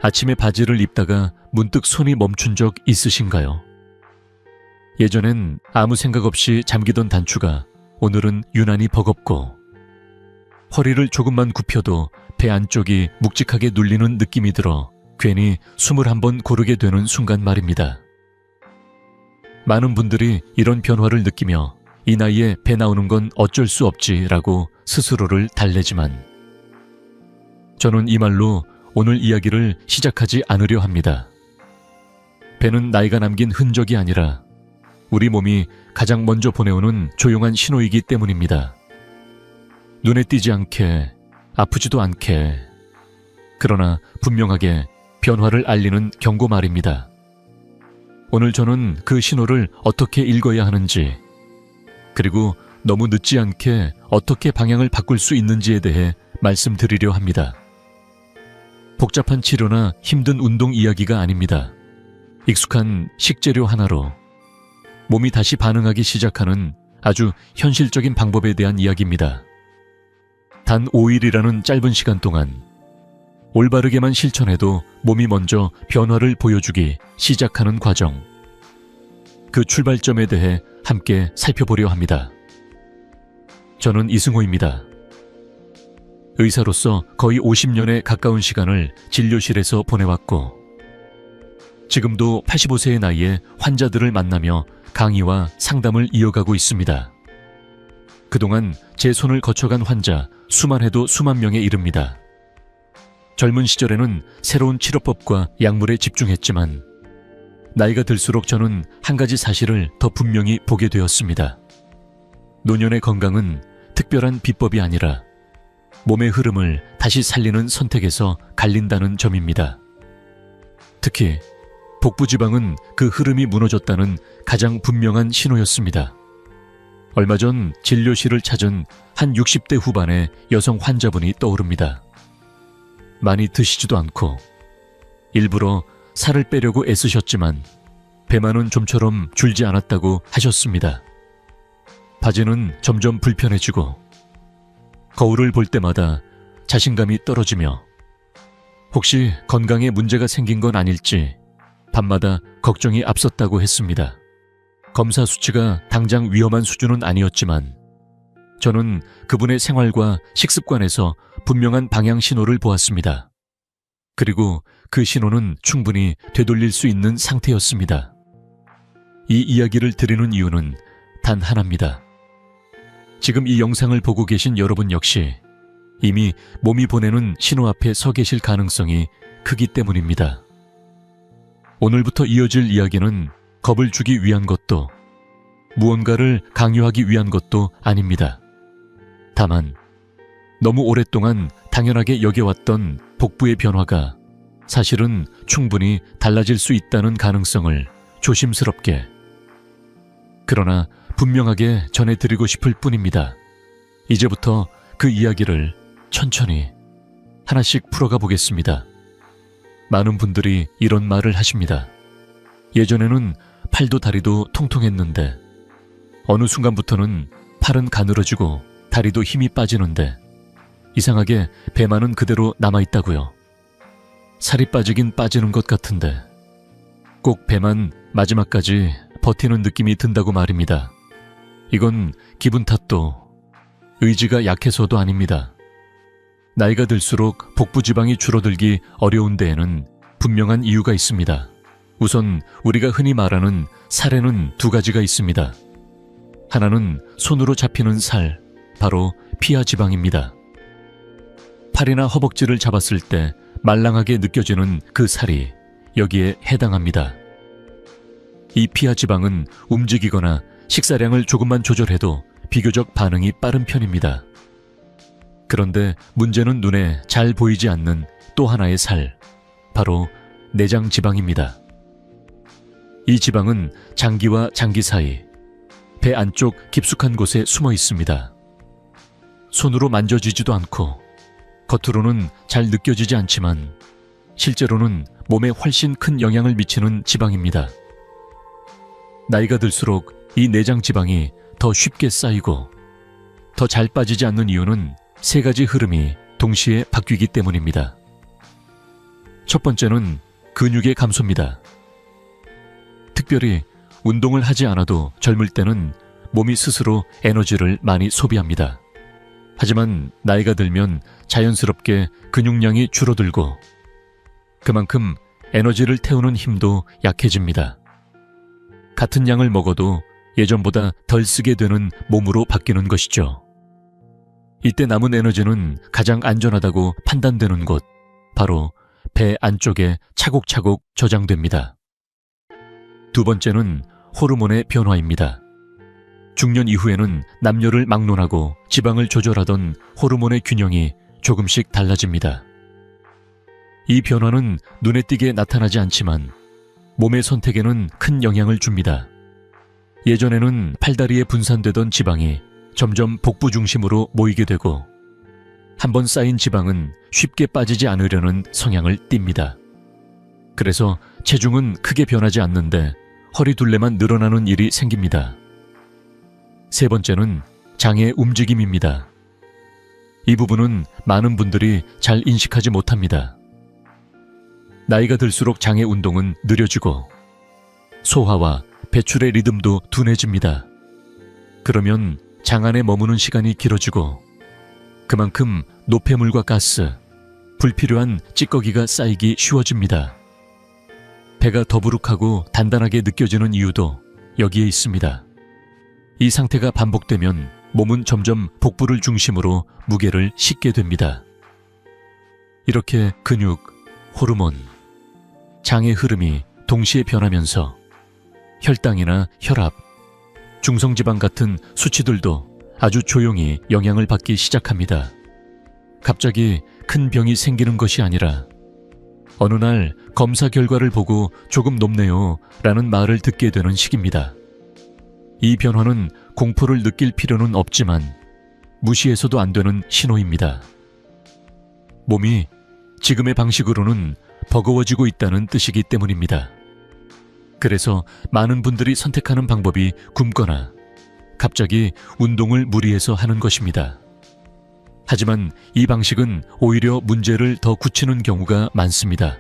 아침에 바지를 입다가 문득 손이 멈춘 적 있으신가요? 예전엔 아무 생각 없이 잠기던 단추가 오늘은 유난히 버겁고 허리를 조금만 굽혀도 배 안쪽이 묵직하게 눌리는 느낌이 들어 괜히 숨을 한번 고르게 되는 순간 말입니다. 많은 분들이 이런 변화를 느끼며 이 나이에 배 나오는 건 어쩔 수 없지라고 스스로를 달래지만 저는 이 말로 오늘 이야기를 시작하지 않으려 합니다. 배는 나이가 남긴 흔적이 아니라 우리 몸이 가장 먼저 보내오는 조용한 신호이기 때문입니다. 눈에 띄지 않게, 아프지도 않게, 그러나 분명하게 변화를 알리는 경고 말입니다. 오늘 저는 그 신호를 어떻게 읽어야 하는지, 그리고 너무 늦지 않게 어떻게 방향을 바꿀 수 있는지에 대해 말씀드리려 합니다. 복잡한 치료나 힘든 운동 이야기가 아닙니다. 익숙한 식재료 하나로 몸이 다시 반응하기 시작하는 아주 현실적인 방법에 대한 이야기입니다. 단 5일이라는 짧은 시간 동안 올바르게만 실천해도 몸이 먼저 변화를 보여주기 시작하는 과정. 그 출발점에 대해 함께 살펴보려 합니다. 저는 이승호입니다. 의사로서 거의 50년에 가까운 시간을 진료실에서 보내왔고 지금도 85세의 나이에 환자들을 만나며 강의와 상담을 이어가고 있습니다. 그동안 제 손을 거쳐간 환자 수만 해도 수만 명에 이릅니다. 젊은 시절에는 새로운 치료법과 약물에 집중했지만 나이가 들수록 저는 한 가지 사실을 더 분명히 보게 되었습니다. 노년의 건강은 특별한 비법이 아니라 몸의 흐름을 다시 살리는 선택에서 갈린다는 점입니다. 특히 복부지방은 그 흐름이 무너졌다는 가장 분명한 신호였습니다. 얼마 전 진료실을 찾은 한 60대 후반의 여성 환자분이 떠오릅니다. 많이 드시지도 않고 일부러 살을 빼려고 애쓰셨지만 배만은 좀처럼 줄지 않았다고 하셨습니다. 바지는 점점 불편해지고 거울을 볼 때마다 자신감이 떨어지며 혹시 건강에 문제가 생긴 건 아닐지 밤마다 걱정이 앞섰다고 했습니다. 검사 수치가 당장 위험한 수준은 아니었지만 저는 그분의 생활과 식습관에서 분명한 방향 신호를 보았습니다. 그리고 그 신호는 충분히 되돌릴 수 있는 상태였습니다. 이 이야기를 드리는 이유는 단 하나입니다. 지금 이 영상을 보고 계신 여러분 역시 이미 몸이 보내는 신호 앞에 서 계실 가능성이 크기 때문입니다. 오늘부터 이어질 이야기는 겁을 주기 위한 것도 무언가를 강요하기 위한 것도 아닙니다. 다만 너무 오랫동안 당연하게 여겨왔던 복부의 변화가 사실은 충분히 달라질 수 있다는 가능성을 조심스럽게 그러나 분명하게 전해드리고 싶을 뿐입니다. 이제부터 그 이야기를 천천히 하나씩 풀어가 보겠습니다. 많은 분들이 이런 말을 하십니다. 예전에는 팔도 다리도 통통했는데 어느 순간부터는 팔은 가늘어지고 다리도 힘이 빠지는데 이상하게 배만은 그대로 남아있다고요. 살이 빠지긴 빠지는 것 같은데 꼭 배만 마지막까지 버티는 느낌이 든다고 말입니다. 이건 기분 탓도 의지가 약해서도 아닙니다. 나이가 들수록 복부 지방이 줄어들기 어려운 데에는 분명한 이유가 있습니다. 우선 우리가 흔히 말하는 살에는 두 가지가 있습니다. 하나는 손으로 잡히는 살, 바로 피하 지방입니다. 팔이나 허벅지를 잡았을 때 말랑하게 느껴지는 그 살이 여기에 해당합니다. 이 피하 지방은 움직이거나 식사량을 조금만 조절해도 비교적 반응이 빠른 편입니다. 그런데 문제는 눈에 잘 보이지 않는 또 하나의 살, 바로 내장 지방입니다. 이 지방은 장기와 장기 사이, 배 안쪽 깊숙한 곳에 숨어 있습니다. 손으로 만져지지도 않고 겉으로는 잘 느껴지지 않지만 실제로는 몸에 훨씬 큰 영향을 미치는 지방입니다. 나이가 들수록 이 내장 지방이 더 쉽게 쌓이고 더 잘 빠지지 않는 이유는 세 가지 흐름이 동시에 바뀌기 때문입니다. 첫 번째는 근육의 감소입니다. 특별히 운동을 하지 않아도 젊을 때는 몸이 스스로 에너지를 많이 소비합니다. 하지만 나이가 들면 자연스럽게 근육량이 줄어들고 그만큼 에너지를 태우는 힘도 약해집니다. 같은 양을 먹어도 예전보다 덜 쓰게 되는 몸으로 바뀌는 것이죠. 이때 남은 에너지는 가장 안전하다고 판단되는 곳, 바로 배 안쪽에 차곡차곡 저장됩니다. 두 번째는 호르몬의 변화입니다. 중년 이후에는 남녀를 막론하고 지방을 조절하던 호르몬의 균형이 조금씩 달라집니다. 이 변화는 눈에 띄게 나타나지 않지만 몸의 선택에는 큰 영향을 줍니다. 예전에는 팔다리에 분산되던 지방이 점점 복부 중심으로 모이게 되고 한번 쌓인 지방은 쉽게 빠지지 않으려는 성향을 띱니다. 그래서 체중은 크게 변하지 않는데 허리 둘레만 늘어나는 일이 생깁니다. 세 번째는 장의 움직임입니다. 이 부분은 많은 분들이 잘 인식하지 못합니다. 나이가 들수록 장의 운동은 느려지고 소화와 배출의 리듬도 둔해집니다. 그러면 장 안에 머무는 시간이 길어지고 그만큼 노폐물과 가스, 불필요한 찌꺼기가 쌓이기 쉬워집니다. 배가 더부룩하고 단단하게 느껴지는 이유도 여기에 있습니다. 이 상태가 반복되면 몸은 점점 복부를 중심으로 무게를 싣게 됩니다. 이렇게 근육, 호르몬, 장의 흐름이 동시에 변하면서 혈당이나 혈압, 중성지방 같은 수치들도 아주 조용히 영향을 받기 시작합니다. 갑자기 큰 병이 생기는 것이 아니라 어느 날 검사 결과를 보고 조금 높네요 라는 말을 듣게 되는 시기입니다. 이 변화는 공포를 느낄 필요는 없지만 무시해서도 안 되는 신호입니다. 몸이 지금의 방식으로는 버거워지고 있다는 뜻이기 때문입니다. 그래서 많은 분들이 선택하는 방법이 굶거나 갑자기 운동을 무리해서 하는 것입니다. 하지만 이 방식은 오히려 문제를 더 굳히는 경우가 많습니다.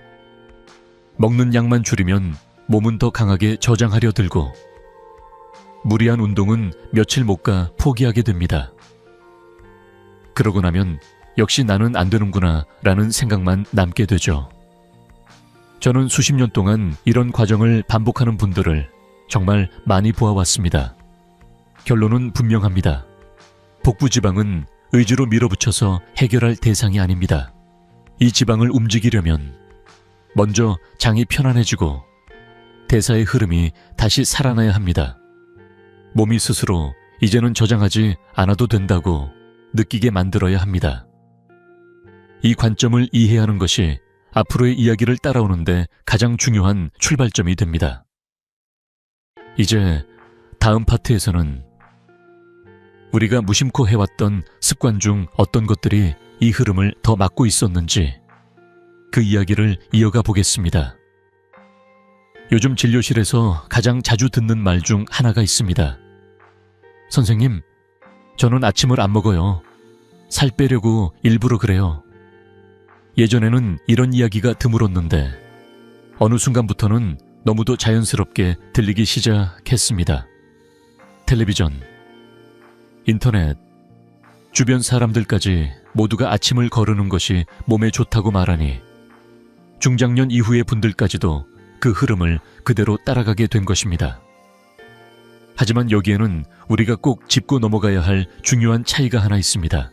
먹는 양만 줄이면 몸은 더 강하게 저장하려 들고 무리한 운동은 며칠 못 가 포기하게 됩니다. 그러고 나면 역시 나는 안 되는구나 라는 생각만 남게 되죠. 저는 수십 년 동안 이런 과정을 반복하는 분들을 정말 많이 보아왔습니다. 결론은 분명합니다. 복부 지방은 의지로 밀어붙여서 해결할 대상이 아닙니다. 이 지방을 움직이려면 먼저 장이 편안해지고 대사의 흐름이 다시 살아나야 합니다. 몸이 스스로 이제는 저장하지 않아도 된다고 느끼게 만들어야 합니다. 이 관점을 이해하는 것이 앞으로의 이야기를 따라오는데 가장 중요한 출발점이 됩니다. 이제 다음 파트에서는 우리가 무심코 해왔던 습관 중 어떤 것들이 이 흐름을 더 막고 있었는지 그 이야기를 이어가 보겠습니다. 요즘 진료실에서 가장 자주 듣는 말 중 하나가 있습니다. 선생님, 저는 아침을 안 먹어요. 살 빼려고 일부러 그래요. 예전에는 이런 이야기가 드물었는데 어느 순간부터는 너무도 자연스럽게 들리기 시작했습니다. 텔레비전, 인터넷, 주변 사람들까지 모두가 아침을 거르는 것이 몸에 좋다고 말하니 중장년 이후의 분들까지도 그 흐름을 그대로 따라가게 된 것입니다. 하지만 여기에는 우리가 꼭 짚고 넘어가야 할 중요한 차이가 하나 있습니다.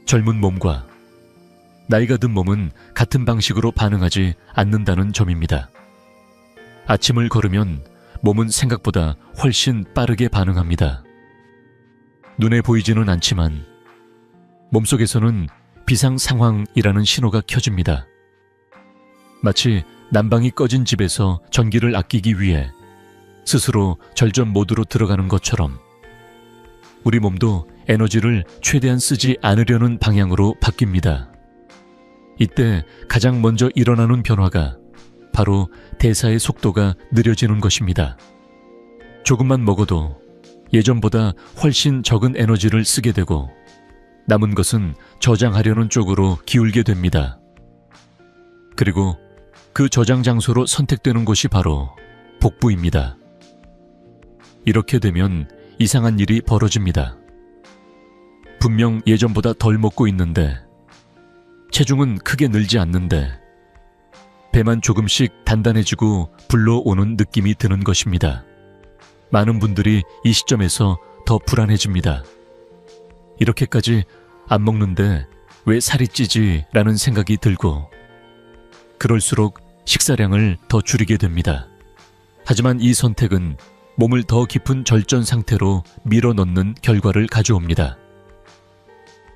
젊은 몸과 나이가 든 몸은 같은 방식으로 반응하지 않는다는 점입니다. 아침을 걸으면 몸은 생각보다 훨씬 빠르게 반응합니다. 눈에 보이지는 않지만 몸속에서는 비상 상황이라는 신호가 켜집니다. 마치 난방이 꺼진 집에서 전기를 아끼기 위해 스스로 절전 모드로 들어가는 것처럼 우리 몸도 에너지를 최대한 쓰지 않으려는 방향으로 바뀝니다. 이때 가장 먼저 일어나는 변화가 바로 대사의 속도가 느려지는 것입니다. 조금만 먹어도 예전보다 훨씬 적은 에너지를 쓰게 되고 남은 것은 저장하려는 쪽으로 기울게 됩니다. 그리고 그 저장 장소로 선택되는 곳이 바로 복부입니다. 이렇게 되면 이상한 일이 벌어집니다. 분명 예전보다 덜 먹고 있는데, 체중은 크게 늘지 않는데, 배만 조금씩 단단해지고 불러오는 느낌이 드는 것입니다. 많은 분들이 이 시점에서 더 불안해집니다. 이렇게까지 안 먹는데 왜 살이 찌지? 라는 생각이 들고, 그럴수록 식사량을 더 줄이게 됩니다. 하지만 이 선택은 몸을 더 깊은 절전 상태로 밀어넣는 결과를 가져옵니다.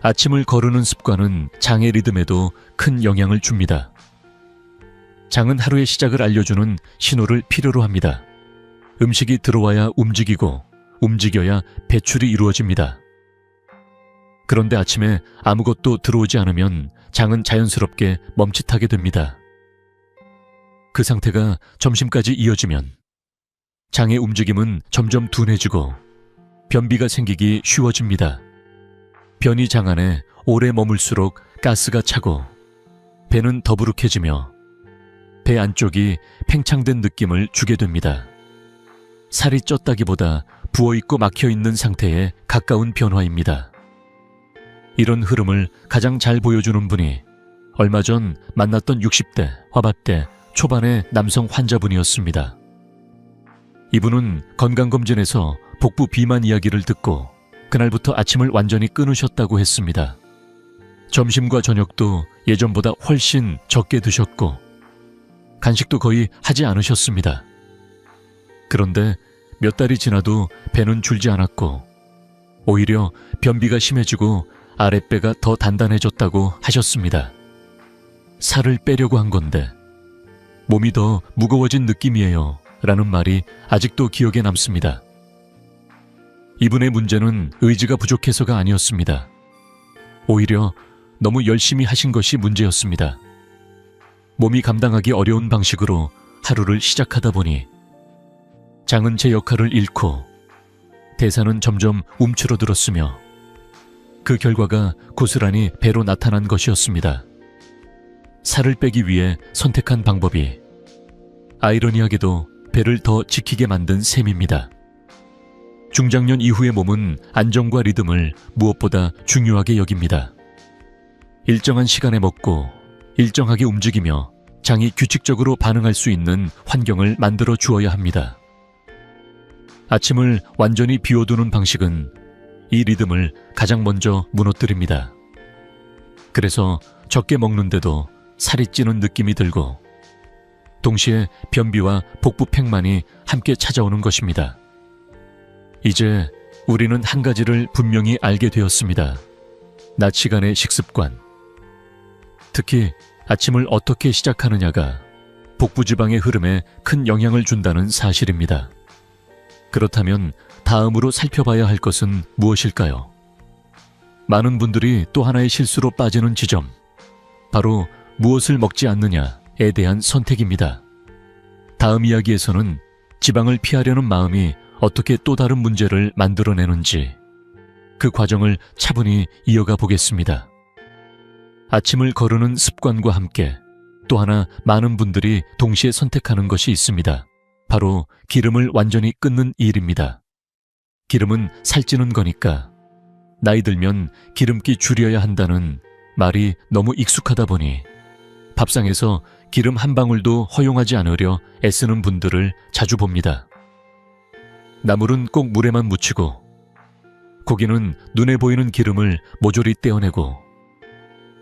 아침을 거르는 습관은 장의 리듬에도 큰 영향을 줍니다. 장은 하루의 시작을 알려주는 신호를 필요로 합니다. 음식이 들어와야 움직이고, 움직여야 배출이 이루어집니다. 그런데 아침에 아무것도 들어오지 않으면 장은 자연스럽게 멈칫하게 됩니다. 그 상태가 점심까지 이어지면 장의 움직임은 점점 둔해지고 변비가 생기기 쉬워집니다. 변이 장 안에 오래 머물수록 가스가 차고 배는 더부룩해지며 배 안쪽이 팽창된 느낌을 주게 됩니다. 살이 쪘다기보다 부어있고 막혀있는 상태에 가까운 변화입니다. 이런 흐름을 가장 잘 보여주는 분이 얼마 전 만났던 60대 화밥대 초반의 남성 환자분이었습니다. 이분은 건강검진에서 복부 비만 이야기를 듣고 그날부터 아침을 완전히 끊으셨다고 했습니다. 점심과 저녁도 예전보다 훨씬 적게 드셨고 간식도 거의 하지 않으셨습니다. 그런데 몇 달이 지나도 배는 줄지 않았고 오히려 변비가 심해지고 아랫배가 더 단단해졌다고 하셨습니다. 살을 빼려고 한 건데 몸이 더 무거워진 느낌이에요 라는 말이 아직도 기억에 남습니다. 이분의 문제는 의지가 부족해서가 아니었습니다. 오히려 너무 열심히 하신 것이 문제였습니다. 몸이 감당하기 어려운 방식으로 하루를 시작하다 보니 장은 제 역할을 잃고 대사는 점점 움츠러들었으며 그 결과가 고스란히 배로 나타난 것이었습니다. 살을 빼기 위해 선택한 방법이 아이러니하게도 배를 더 지키게 만든 셈입니다. 중장년 이후의 몸은 안정과 리듬을 무엇보다 중요하게 여깁니다. 일정한 시간에 먹고 일정하게 움직이며 장이 규칙적으로 반응할 수 있는 환경을 만들어 주어야 합니다. 아침을 완전히 비워두는 방식은 이 리듬을 가장 먼저 무너뜨립니다. 그래서 적게 먹는데도 살이 찌는 느낌이 들고 동시에 변비와 복부 팽만이 함께 찾아오는 것입니다. 이제 우리는 한 가지를 분명히 알게 되었습니다. 낮 시간의 식습관. 특히 아침을 어떻게 시작하느냐가 복부지방의 흐름에 큰 영향을 준다는 사실입니다. 그렇다면 다음으로 살펴봐야 할 것은 무엇일까요? 많은 분들이 또 하나의 실수로 빠지는 지점, 바로 무엇을 먹지 않느냐에 대한 선택입니다. 다음 이야기에서는 지방을 피하려는 마음이 어떻게 또 다른 문제를 만들어내는지 그 과정을 차분히 이어가 보겠습니다. 아침을 거르는 습관과 함께 또 하나 많은 분들이 동시에 선택하는 것이 있습니다. 바로 기름을 완전히 끊는 일입니다. 기름은 살찌는 거니까 나이 들면 기름기 줄여야 한다는 말이 너무 익숙하다 보니 밥상에서 기름 한 방울도 허용하지 않으려 애쓰는 분들을 자주 봅니다. 나물은 꼭 물에만 묻히고 고기는 눈에 보이는 기름을 모조리 떼어내고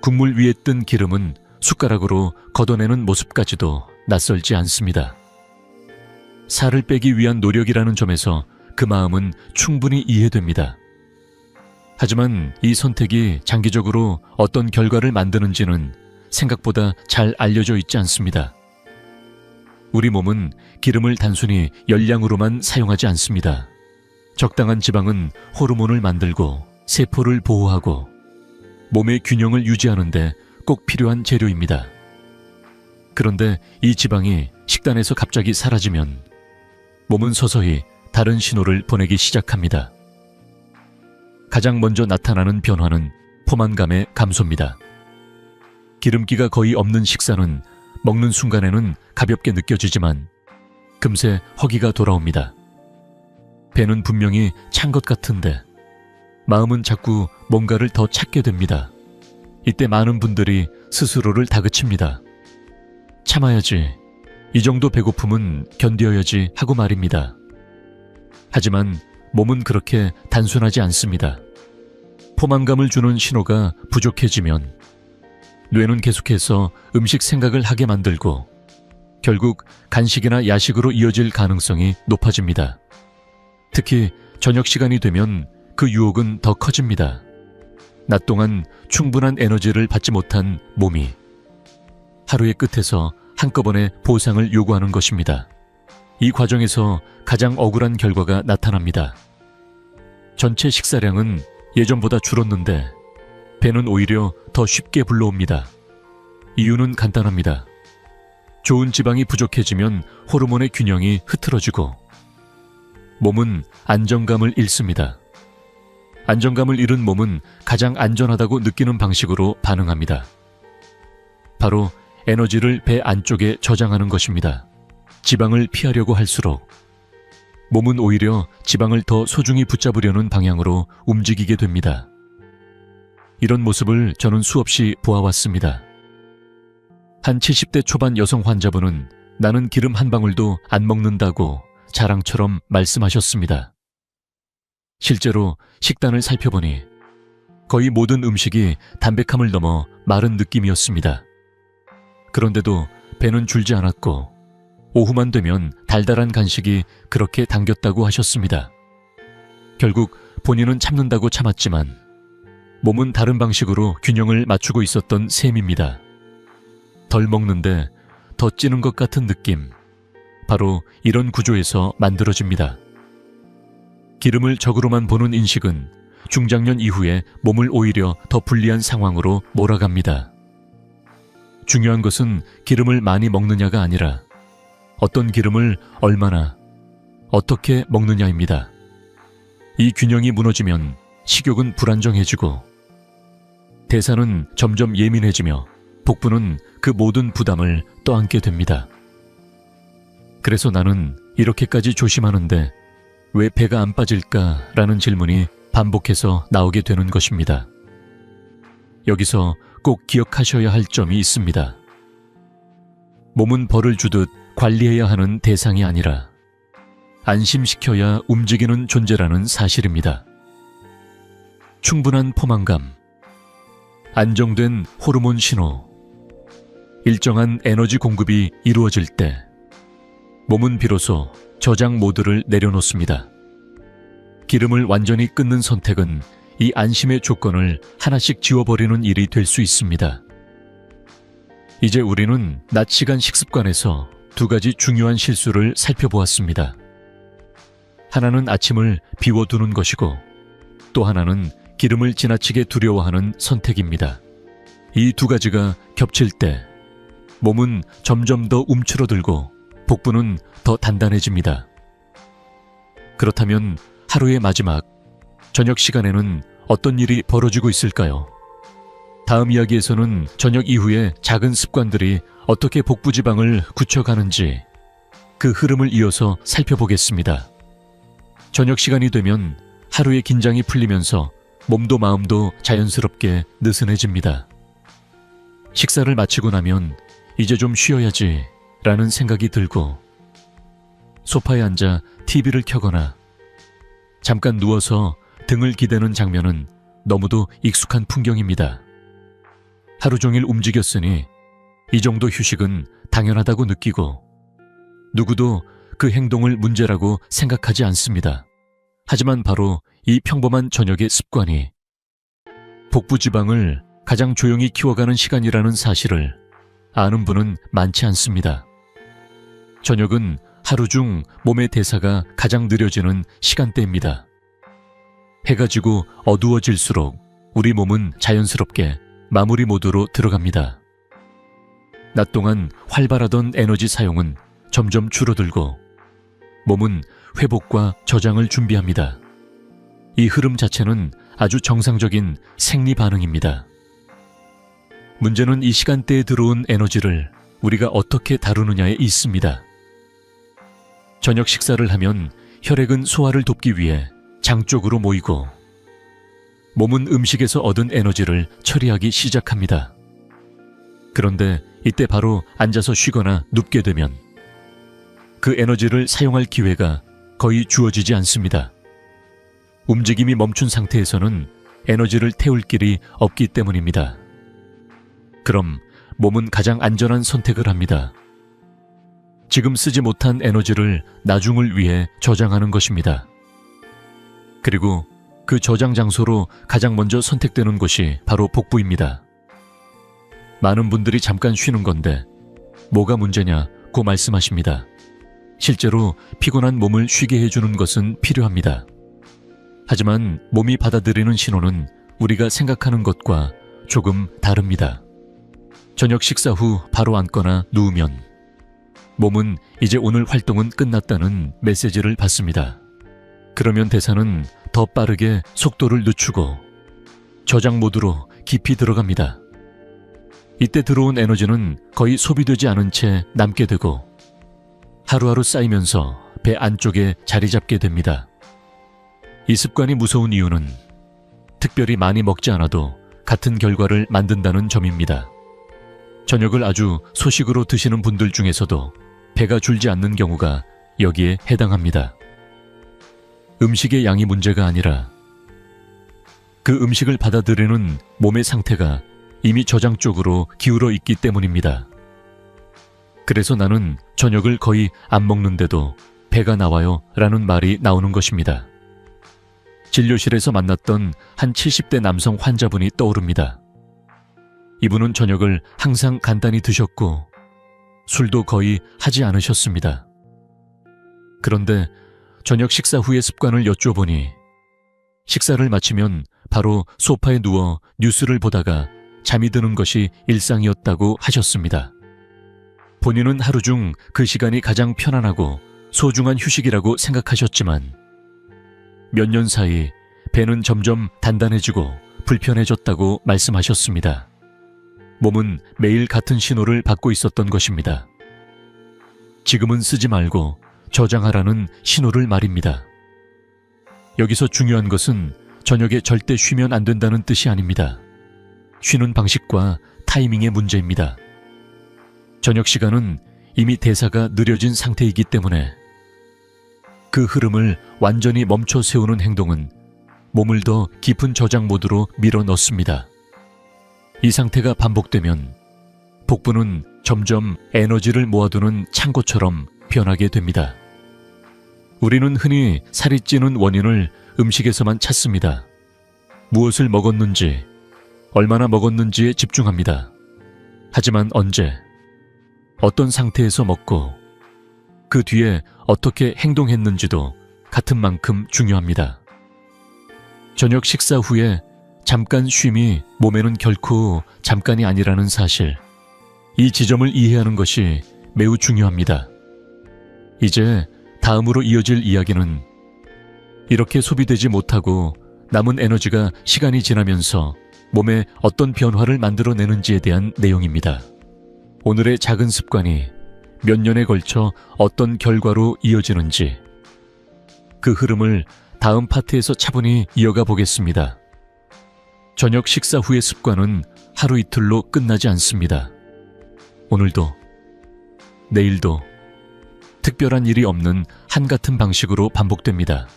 국물 위에 뜬 기름은 숟가락으로 걷어내는 모습까지도 낯설지 않습니다. 살을 빼기 위한 노력이라는 점에서 그 마음은 충분히 이해됩니다. 하지만 이 선택이 장기적으로 어떤 결과를 만드는지는 생각보다 잘 알려져 있지 않습니다. 우리 몸은 기름을 단순히 열량으로만 사용하지 않습니다. 적당한 지방은 호르몬을 만들고 세포를 보호하고 몸의 균형을 유지하는 데 꼭 필요한 재료입니다. 그런데 이 지방이 식단에서 갑자기 사라지면 몸은 서서히 다른 신호를 보내기 시작합니다. 가장 먼저 나타나는 변화는 포만감의 감소입니다. 기름기가 거의 없는 식사는 먹는 순간에는 가볍게 느껴지지만 금세 허기가 돌아옵니다. 배는 분명히 찬 것 같은데 마음은 자꾸 뭔가를 더 찾게 됩니다. 이때 많은 분들이 스스로를 다그칩니다. 참아야지, 이 정도 배고픔은 견뎌야지 하고 말입니다. 하지만 몸은 그렇게 단순하지 않습니다. 포만감을 주는 신호가 부족해지면 뇌는 계속해서 음식 생각을 하게 만들고 결국 간식이나 야식으로 이어질 가능성이 높아집니다. 특히 저녁 시간이 되면 그 유혹은 더 커집니다. 낮 동안 충분한 에너지를 받지 못한 몸이 하루의 끝에서 한꺼번에 보상을 요구하는 것입니다. 이 과정에서 가장 억울한 결과가 나타납니다. 전체 식사량은 예전보다 줄었는데 배는 오히려 더 쉽게 불러옵니다. 이유는 간단합니다. 좋은 지방이 부족해지면 호르몬의 균형이 흐트러지고 몸은 안정감을 잃습니다. 안정감을 잃은 몸은 가장 안전하다고 느끼는 방식으로 반응합니다. 바로 에너지를 배 안쪽에 저장하는 것입니다. 지방을 피하려고 할수록 몸은 오히려 지방을 더 소중히 붙잡으려는 방향으로 움직이게 됩니다. 이런 모습을 저는 수없이 보아왔습니다. 한 70대 초반 여성 환자분은 나는 기름 한 방울도 안 먹는다고 자랑처럼 말씀하셨습니다. 실제로 식단을 살펴보니 거의 모든 음식이 담백함을 넘어 마른 느낌이었습니다. 그런데도 배는 줄지 않았고 오후만 되면 달달한 간식이 그렇게 당겼다고 하셨습니다. 결국 본인은 참는다고 참았지만 몸은 다른 방식으로 균형을 맞추고 있었던 셈입니다. 덜 먹는데 더 찌는 것 같은 느낌, 바로 이런 구조에서 만들어집니다. 기름을 적으로만 보는 인식은 중장년 이후에 몸을 오히려 더 불리한 상황으로 몰아갑니다. 중요한 것은 기름을 많이 먹느냐가 아니라 어떤 기름을 얼마나, 어떻게 먹느냐입니다. 이 균형이 무너지면 식욕은 불안정해지고 대사는 점점 예민해지며 복부는 그 모든 부담을 떠안게 됩니다. 그래서 나는 이렇게까지 조심하는데 왜 배가 안 빠질까라는 질문이 반복해서 나오게 되는 것입니다. 여기서 꼭 기억하셔야 할 점이 있습니다. 몸은 벌을 주듯 관리해야 하는 대상이 아니라 안심시켜야 움직이는 존재라는 사실입니다. 충분한 포만감, 안정된 호르몬 신호, 일정한 에너지 공급이 이루어질 때 몸은 비로소 저장 모드를 내려놓습니다. 기름을 완전히 끊는 선택은 이 안심의 조건을 하나씩 지워버리는 일이 될 수 있습니다. 이제 우리는 낮 시간 식습관에서 두 가지 중요한 실수를 살펴보았습니다. 하나는 아침을 비워두는 것이고 또 하나는 기름을 지나치게 두려워하는 선택입니다. 이 두 가지가 겹칠 때 몸은 점점 더 움츠러들고 복부는 더 단단해집니다. 그렇다면 하루의 마지막, 저녁 시간에는 어떤 일이 벌어지고 있을까요? 다음 이야기에서는 저녁 이후에 작은 습관들이 어떻게 복부 지방을 굳혀가는지 그 흐름을 이어서 살펴보겠습니다. 저녁 시간이 되면 하루의 긴장이 풀리면서 몸도 마음도 자연스럽게 느슨해집니다. 식사를 마치고 나면 이제 좀 쉬어야지 라는 생각이 들고 소파에 앉아 TV를 켜거나 잠깐 누워서 등을 기대는 장면은 너무도 익숙한 풍경입니다. 하루 종일 움직였으니 이 정도 휴식은 당연하다고 느끼고 누구도 그 행동을 문제라고 생각하지 않습니다. 하지만 바로 이 평범한 저녁의 습관이 복부 지방을 가장 조용히 키워가는 시간이라는 사실을 아는 분은 많지 않습니다. 저녁은 하루 중 몸의 대사가 가장 느려지는 시간대입니다. 해가 지고 어두워질수록 우리 몸은 자연스럽게 마무리 모드로 들어갑니다. 낮 동안 활발하던 에너지 사용은 점점 줄어들고 몸은 회복과 저장을 준비합니다. 이 흐름 자체는 아주 정상적인 생리 반응입니다. 문제는 이 시간대에 들어온 에너지를 우리가 어떻게 다루느냐에 있습니다. 저녁 식사를 하면 혈액은 소화를 돕기 위해 장 쪽으로 모이고 몸은 음식에서 얻은 에너지를 처리하기 시작합니다. 그런데 이때 바로 앉아서 쉬거나 눕게 되면 그 에너지를 사용할 기회가 거의 주어지지 않습니다. 움직임이 멈춘 상태에서는 에너지를 태울 길이 없기 때문입니다. 그럼 몸은 가장 안전한 선택을 합니다. 지금 쓰지 못한 에너지를 나중을 위해 저장하는 것입니다. 그리고 그 저장 장소로 가장 먼저 선택되는 곳이 바로 복부입니다. 많은 분들이 잠깐 쉬는 건데 뭐가 문제냐고 말씀하십니다. 실제로 피곤한 몸을 쉬게 해주는 것은 필요합니다. 하지만 몸이 받아들이는 신호는 우리가 생각하는 것과 조금 다릅니다. 저녁 식사 후 바로 앉거나 누우면 몸은 이제 오늘 활동은 끝났다는 메시지를 받습니다. 그러면 대사는 더 빠르게 속도를 늦추고 저장 모드로 깊이 들어갑니다. 이때 들어온 에너지는 거의 소비되지 않은 채 남게 되고 하루하루 쌓이면서 배 안쪽에 자리 잡게 됩니다. 이 습관이 무서운 이유는 특별히 많이 먹지 않아도 같은 결과를 만든다는 점입니다. 저녁을 아주 소식으로 드시는 분들 중에서도 배가 줄지 않는 경우가 여기에 해당합니다. 음식의 양이 문제가 아니라 그 음식을 받아들이는 몸의 상태가 이미 저장 쪽으로 기울어 있기 때문입니다. 그래서 나는 저녁을 거의 안 먹는데도 배가 나와요 라는 말이 나오는 것입니다. 진료실에서 만났던 한 70대 남성 환자분이 떠오릅니다. 이분은 저녁을 항상 간단히 드셨고 술도 거의 하지 않으셨습니다. 그런데 저녁 식사 후의 습관을 여쭤보니 식사를 마치면 바로 소파에 누워 뉴스를 보다가 잠이 드는 것이 일상이었다고 하셨습니다. 본인은 하루 중 그 시간이 가장 편안하고 소중한 휴식이라고 생각하셨지만 몇 년 사이 배는 점점 단단해지고 불편해졌다고 말씀하셨습니다. 몸은 매일 같은 신호를 받고 있었던 것입니다. 지금은 쓰지 말고 저장하라는 신호를 말입니다. 여기서 중요한 것은 저녁에 절대 쉬면 안 된다는 뜻이 아닙니다. 쉬는 방식과 타이밍의 문제입니다. 저녁 시간은 이미 대사가 느려진 상태이기 때문에 그 흐름을 완전히 멈춰 세우는 행동은 몸을 더 깊은 저장 모드로 밀어 넣습니다. 이 상태가 반복되면 복부는 점점 에너지를 모아두는 창고처럼 변하게 됩니다. 우리는 흔히 살이 찌는 원인을 음식에서만 찾습니다. 무엇을 먹었는지, 얼마나 먹었는지에 집중합니다. 하지만 언제, 어떤 상태에서 먹고 그 뒤에 어떻게 행동했는지도 같은 만큼 중요합니다. 저녁 식사 후에 잠깐 쉼이 몸에는 결코 잠깐이 아니라는 사실, 이 지점을 이해하는 것이 매우 중요합니다. 이제 다음으로 이어질 이야기는 이렇게 소비되지 못하고 남은 에너지가 시간이 지나면서 몸에 어떤 변화를 만들어내는지에 대한 내용입니다. 오늘의 작은 습관이 몇 년에 걸쳐 어떤 결과로 이어지는지, 그 흐름을 다음 파트에서 차분히 이어가 보겠습니다. 저녁 식사 후의 습관은 하루 이틀로 끝나지 않습니다. 오늘도, 내일도 특별한 일이 없는 한같은 방식으로 반복됩니다.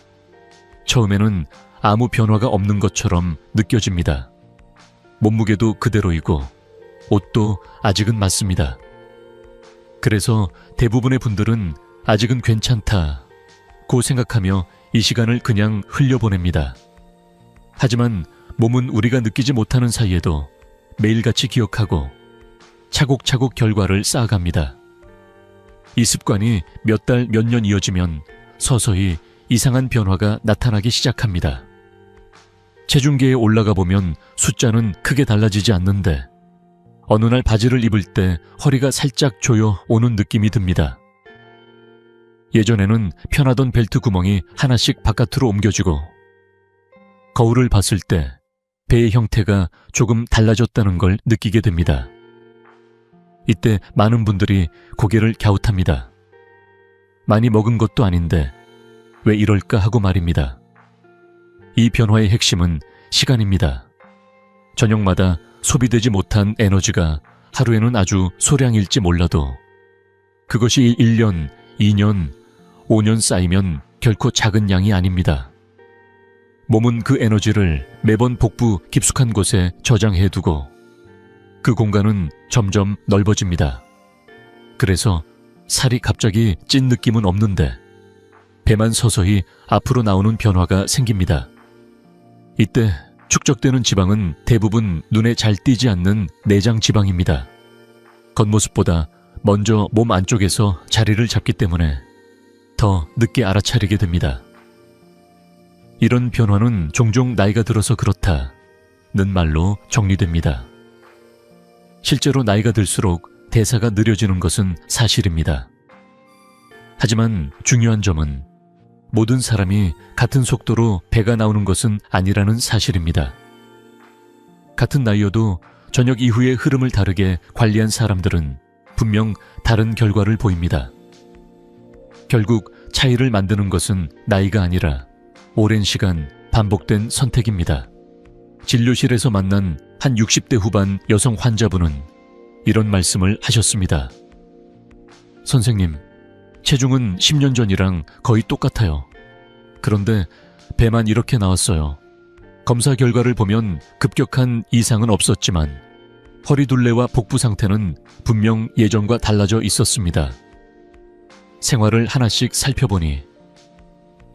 처음에는 아무 변화가 없는 것처럼 느껴집니다. 몸무게도 그대로이고 옷도 아직은 맞습니다. 그래서 대부분의 분들은 아직은 괜찮다고 생각하며 이 시간을 그냥 흘려보냅니다. 하지만 몸은 우리가 느끼지 못하는 사이에도 매일같이 기억하고 차곡차곡 결과를 쌓아갑니다. 이 습관이 몇 달, 몇 년 이어지면 서서히 이상한 변화가 나타나기 시작합니다. 체중계에 올라가 보면 숫자는 크게 달라지지 않는데 어느 날 바지를 입을 때 허리가 살짝 조여 오는 느낌이 듭니다. 예전에는 편하던 벨트 구멍이 하나씩 바깥으로 옮겨지고 거울을 봤을 때 배의 형태가 조금 달라졌다는 걸 느끼게 됩니다. 이때 많은 분들이 고개를 갸웃합니다. 많이 먹은 것도 아닌데 왜 이럴까 하고 말입니다. 이 변화의 핵심은 시간입니다. 저녁마다 소비되지 못한 에너지가 하루에는 아주 소량일지 몰라도 그것이 1년, 2년, 5년 쌓이면 결코 작은 양이 아닙니다. 몸은 그 에너지를 매번 복부 깊숙한 곳에 저장해두고 그 공간은 점점 넓어집니다. 그래서 살이 갑자기 찐 느낌은 없는데 배만 서서히 앞으로 나오는 변화가 생깁니다. 이때 축적되는 지방은 대부분 눈에 잘 띄지 않는 내장 지방입니다. 겉모습보다 먼저 몸 안쪽에서 자리를 잡기 때문에 더 늦게 알아차리게 됩니다. 이런 변화는 종종 나이가 들어서 그렇다는 말로 정리됩니다. 실제로 나이가 들수록 대사가 느려지는 것은 사실입니다. 하지만 중요한 점은 모든 사람이 같은 속도로 배가 나오는 것은 아니라는 사실입니다. 같은 나이여도 저녁 이후의 흐름을 다르게 관리한 사람들은 분명 다른 결과를 보입니다. 결국 차이를 만드는 것은 나이가 아니라 오랜 시간 반복된 선택입니다. 진료실에서 만난 한 60대 후반 여성 환자분은 이런 말씀을 하셨습니다. 선생님, 체중은 10년 전이랑 거의 똑같아요. 그런데 배만 이렇게 나왔어요. 검사 결과를 보면 급격한 이상은 없었지만 허리둘레와 복부 상태는 분명 예전과 달라져 있었습니다. 생활을 하나씩 살펴보니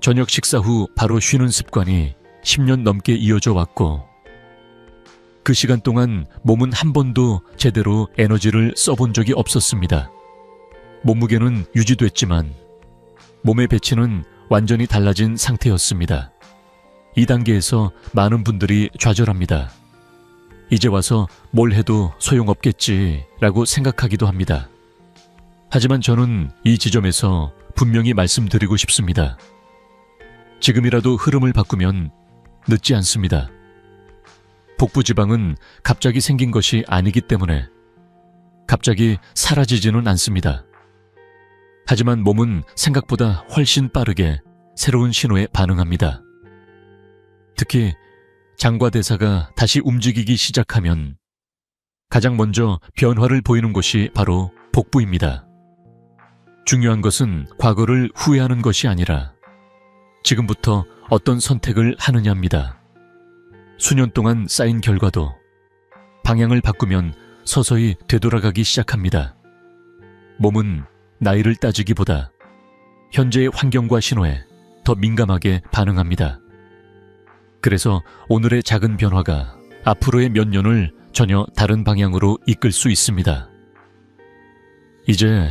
저녁 식사 후 바로 쉬는 습관이 10년 넘게 이어져 왔고 그 시간 동안 몸은 한 번도 제대로 에너지를 써본 적이 없었습니다. 몸무게는 유지됐지만 몸의 배치는 완전히 달라진 상태였습니다. 이 단계에서 많은 분들이 좌절합니다. 이제 와서 뭘 해도 소용없겠지라고 생각하기도 합니다. 하지만 저는 이 지점에서 분명히 말씀드리고 싶습니다. 지금이라도 흐름을 바꾸면 늦지 않습니다. 복부 지방은 갑자기 생긴 것이 아니기 때문에 갑자기 사라지지는 않습니다. 하지만 몸은 생각보다 훨씬 빠르게 새로운 신호에 반응합니다. 특히 장과 대사가 다시 움직이기 시작하면 가장 먼저 변화를 보이는 곳이 바로 복부입니다. 중요한 것은 과거를 후회하는 것이 아니라 지금부터 어떤 선택을 하느냐입니다. 수년 동안 쌓인 결과도 방향을 바꾸면 서서히 되돌아가기 시작합니다. 몸은 나이를 따지기보다 현재의 환경과 신호에 더 민감하게 반응합니다. 그래서 오늘의 작은 변화가 앞으로의 몇 년을 전혀 다른 방향으로 이끌 수 있습니다. 이제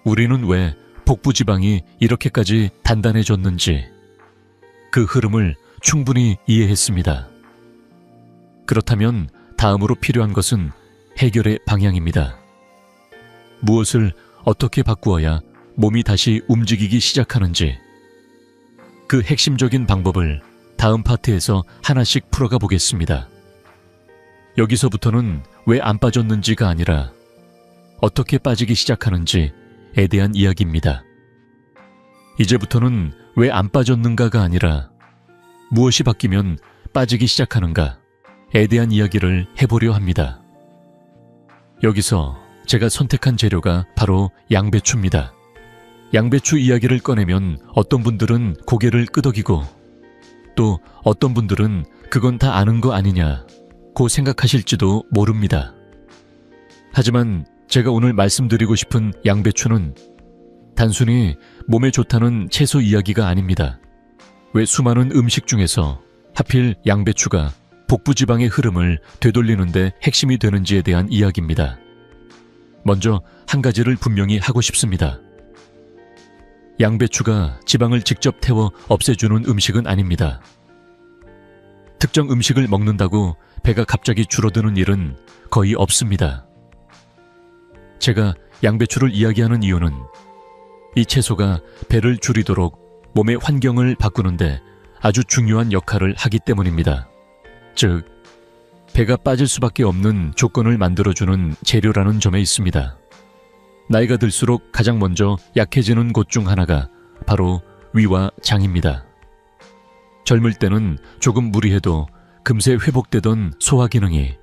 우리는 왜 복부 지방이 이렇게까지 단단해졌는지 그 흐름을 충분히 이해했습니다. 그렇다면 다음으로 필요한 것은 해결의 방향입니다. 무엇을 어떻게 바꾸어야 몸이 다시 움직이기 시작하는지 그 핵심적인 방법을 다음 파트에서 하나씩 풀어가 보겠습니다. 여기서부터는 왜 안 빠졌는지가 아니라 어떻게 빠지기 시작하는지에 대한 이야기입니다. 이제부터는 왜 안 빠졌는가가 아니라 무엇이 바뀌면 빠지기 시작하는가에 대한 이야기를 해보려 합니다. 여기서 제가 선택한 재료가 바로 양배추입니다. 양배추 이야기를 꺼내면 어떤 분들은 고개를 끄덕이고 또 어떤 분들은 그건 다 아는 거 아니냐고 생각하실지도 모릅니다. 하지만 제가 오늘 말씀드리고 싶은 양배추는 단순히 몸에 좋다는 채소 이야기가 아닙니다. 왜 수많은 음식 중에서 하필 양배추가 복부 지방의 흐름을 되돌리는데 핵심이 되는지에 대한 이야기입니다. 먼저 한 가지를 분명히 하고 싶습니다. 양배추가 지방을 직접 태워 없애주는 음식은 아닙니다. 특정 음식을 먹는다고 배가 갑자기 줄어드는 일은 거의 없습니다. 제가 양배추를 이야기하는 이유는 이 채소가 배를 줄이도록 몸의 환경을 바꾸는데 아주 중요한 역할을 하기 때문입니다. 즉, 배가 빠질 수밖에 없는 조건을 만들어주는 재료라는 점에 있습니다. 나이가 들수록 가장 먼저 약해지는 곳 중 하나가 바로 위와 장입니다. 젊을 때는 조금 무리해도 금세 회복되던 소화 기능이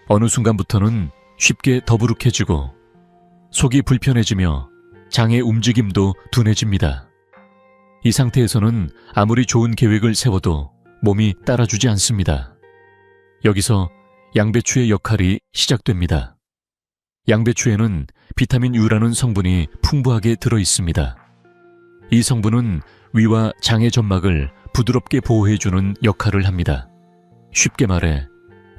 어느 순간부터는 쉽게 더부룩해지고 속이 불편해지며 장의 움직임도 둔해집니다. 이 상태에서는 아무리 좋은 계획을 세워도 몸이 따라주지 않습니다. 여기서 양배추의 역할이 시작됩니다. 양배추에는 비타민 U라는 성분이 풍부하게 들어 있습니다. 이 성분은 위와 장의 점막을 부드럽게 보호해주는 역할을 합니다. 쉽게 말해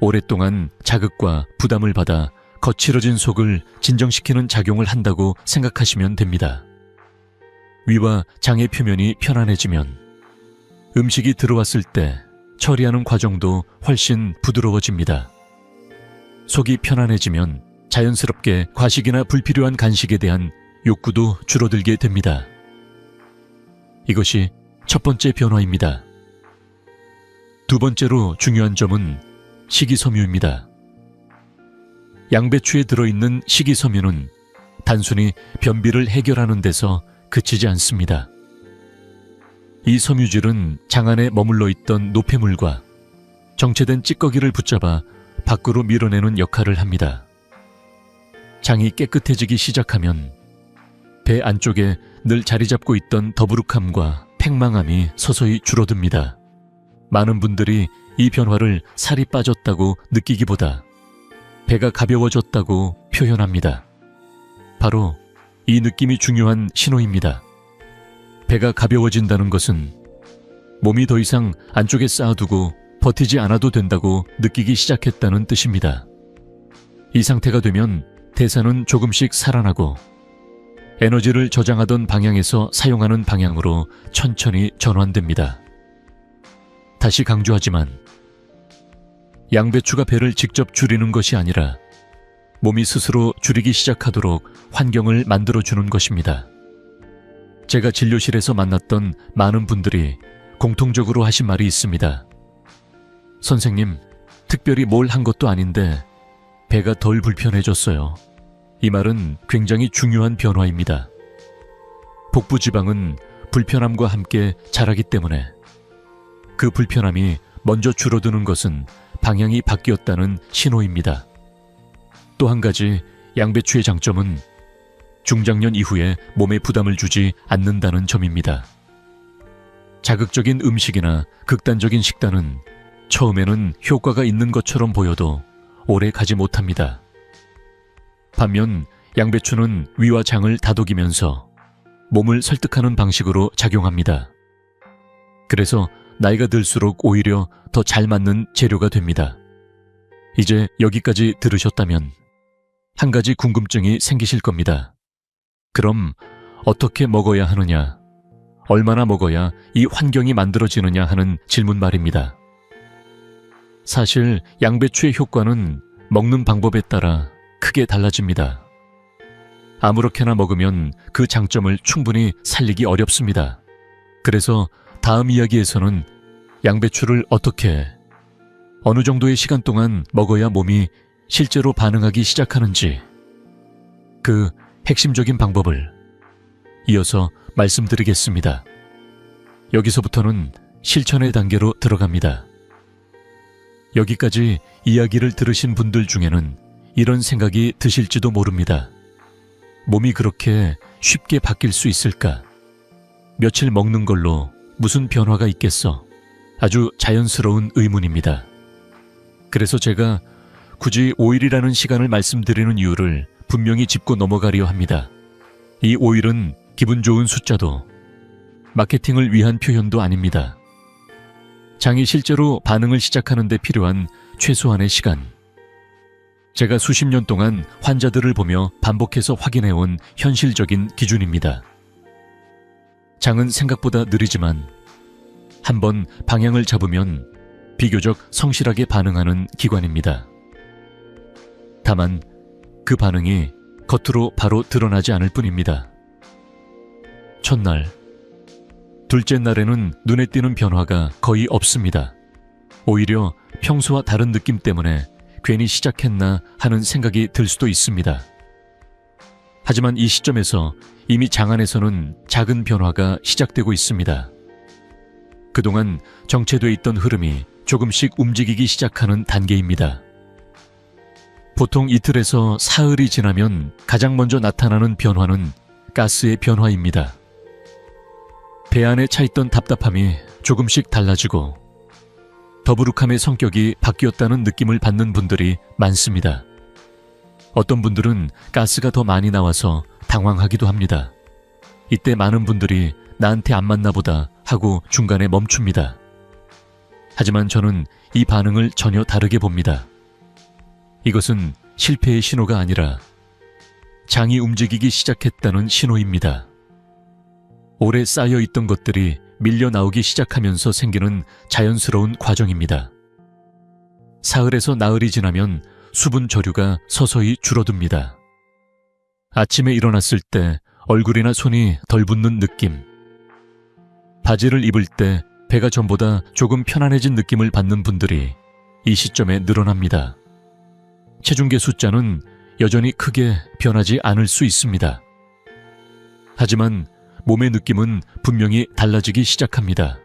오랫동안 자극과 부담을 받아 거칠어진 속을 진정시키는 작용을 한다고 생각하시면 됩니다. 위와 장의 표면이 편안해지면 음식이 들어왔을 때 처리하는 과정도 훨씬 부드러워집니다. 속이 편안해지면 자연스럽게 과식이나 불필요한 간식에 대한 욕구도 줄어들게 됩니다. 이것이 첫 번째 변화입니다. 두 번째로 중요한 점은 식이섬유입니다. 양배추에 들어있는 식이섬유는 단순히 변비를 해결하는 데서 그치지 않습니다. 이 섬유질은 장 안에 머물러 있던 노폐물과 정체된 찌꺼기를 붙잡아 밖으로 밀어내는 역할을 합니다. 장이 깨끗해지기 시작하면 배 안쪽에 늘 자리 잡고 있던 더부룩함과 팽망함이 서서히 줄어듭니다. 많은 분들이 이 변화를 살이 빠졌다고 느끼기보다 배가 가벼워졌다고 표현합니다. 바로 이 느낌이 중요한 신호입니다. 배가 가벼워진다는 것은 몸이 더 이상 안쪽에 쌓아두고 버티지 않아도 된다고 느끼기 시작했다는 뜻입니다. 이 상태가 되면 대사는 조금씩 살아나고 에너지를 저장하던 방향에서 사용하는 방향으로 천천히 전환됩니다. 다시 강조하지만 양배추가 배를 직접 줄이는 것이 아니라 몸이 스스로 줄이기 시작하도록 환경을 만들어주는 것입니다. 제가 진료실에서 만났던 많은 분들이 공통적으로 하신 말이 있습니다. 선생님, 특별히 뭘 한 것도 아닌데 배가 덜 불편해졌어요. 이 말은 굉장히 중요한 변화입니다. 복부 지방은 불편함과 함께 자라기 때문에 그 불편함이 먼저 줄어드는 것은 방향이 바뀌었다는 신호입니다. 또 한 가지 양배추의 장점은 중장년 이후에 몸에 부담을 주지 않는다는 점입니다. 자극적인 음식이나 극단적인 식단은 처음에는 효과가 있는 것처럼 보여도 오래 가지 못합니다. 반면 양배추는 위와 장을 다독이면서 몸을 설득하는 방식으로 작용합니다. 그래서 나이가 들수록 오히려 더 잘 맞는 재료가 됩니다. 이제 여기까지 들으셨다면 한 가지 궁금증이 생기실 겁니다. 그럼 어떻게 먹어야 하느냐, 얼마나 먹어야 이 환경이 만들어지느냐 하는 질문 말입니다. 사실 양배추의 효과는 먹는 방법에 따라 크게 달라집니다. 아무렇게나 먹으면 그 장점을 충분히 살리기 어렵습니다. 그래서 다음 이야기에서는 양배추를 어떻게, 어느 정도의 시간 동안 먹어야 몸이 실제로 반응하기 시작하는지 그 핵심적인 방법을 이어서 말씀드리겠습니다. 여기서부터는 실천의 단계로 들어갑니다. 여기까지 이야기를 들으신 분들 중에는 이런 생각이 드실지도 모릅니다. 몸이 그렇게 쉽게 바뀔 수 있을까? 며칠 먹는 걸로 무슨 변화가 있겠어? 아주 자연스러운 의문입니다. 그래서 제가 굳이 5일이라는 시간을 말씀드리는 이유를 분명히 짚고 넘어가려 합니다. 이 5일은 기분 좋은 숫자도 마케팅을 위한 표현도 아닙니다. 장이 실제로 반응을 시작하는 데 필요한 최소한의 시간. 제가 수십 년 동안 환자들을 보며 반복해서 확인해온 현실적인 기준입니다. 장은 생각보다 느리지만 한번 방향을 잡으면 비교적 성실하게 반응하는 기관입니다. 다만 그 반응이 겉으로 바로 드러나지 않을 뿐입니다. 첫날, 둘째 날에는 눈에 띄는 변화가 거의 없습니다. 오히려 평소와 다른 느낌 때문에 괜히 시작했나 하는 생각이 들 수도 있습니다. 하지만 이 시점에서 이미 장 안에서는 작은 변화가 시작되고 있습니다. 그동안 정체돼 있던 흐름이 조금씩 움직이기 시작하는 단계입니다. 보통 이틀에서 사흘이 지나면 가장 먼저 나타나는 변화는 가스의 변화입니다. 배 안에 차있던 답답함이 조금씩 달라지고 더부룩함의 성격이 바뀌었다는 느낌을 받는 분들이 많습니다. 어떤 분들은 가스가 더 많이 나와서 당황하기도 합니다. 이때 많은 분들이 나한테 안 맞나 보다 하고 중간에 멈춥니다. 하지만 저는 이 반응을 전혀 다르게 봅니다. 이것은 실패의 신호가 아니라 장이 움직이기 시작했다는 신호입니다. 오래 쌓여있던 것들이 밀려 나오기 시작하면서 생기는 자연스러운 과정입니다. 사흘에서 나흘이 지나면 수분 저류가 서서히 줄어듭니다. 아침에 일어났을 때 얼굴이나 손이 덜 붓는 느낌, 바지를 입을 때 배가 전보다 조금 편안해진 느낌을 받는 분들이 이 시점에 늘어납니다. 체중계 숫자는 여전히 크게 변하지 않을 수 있습니다. 하지만 몸의 느낌은 분명히 달라지기 시작합니다.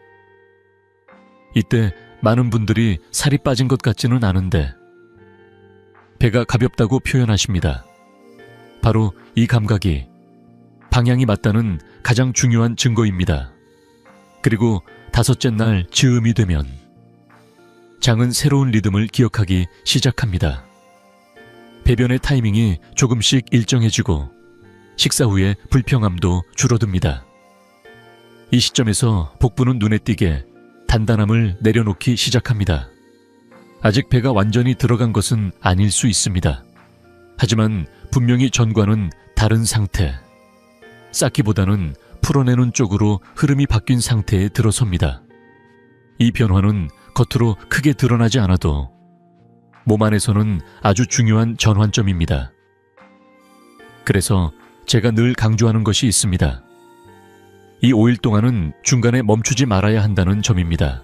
이때 많은 분들이 살이 빠진 것 같지는 않은데 배가 가볍다고 표현하십니다. 바로 이 감각이 방향이 맞다는 가장 중요한 증거입니다. 그리고 다섯째 날 즈음이 되면 장은 새로운 리듬을 기억하기 시작합니다. 배변의 타이밍이 조금씩 일정해지고 식사 후에 불평함도 줄어듭니다. 이 시점에서 복부는 눈에 띄게 단단함을 내려놓기 시작합니다. 아직 배가 완전히 들어간 것은 아닐 수 있습니다. 하지만 분명히 전과는 다른 상태, 쌓기보다는 풀어내는 쪽으로 흐름이 바뀐 상태에 들어섭니다. 이 변화는 겉으로 크게 드러나지 않아도 몸 안에서는 아주 중요한 전환점입니다. 그래서 제가 늘 강조하는 것이 있습니다. 이 5일 동안은 중간에 멈추지 말아야 한다는 점입니다.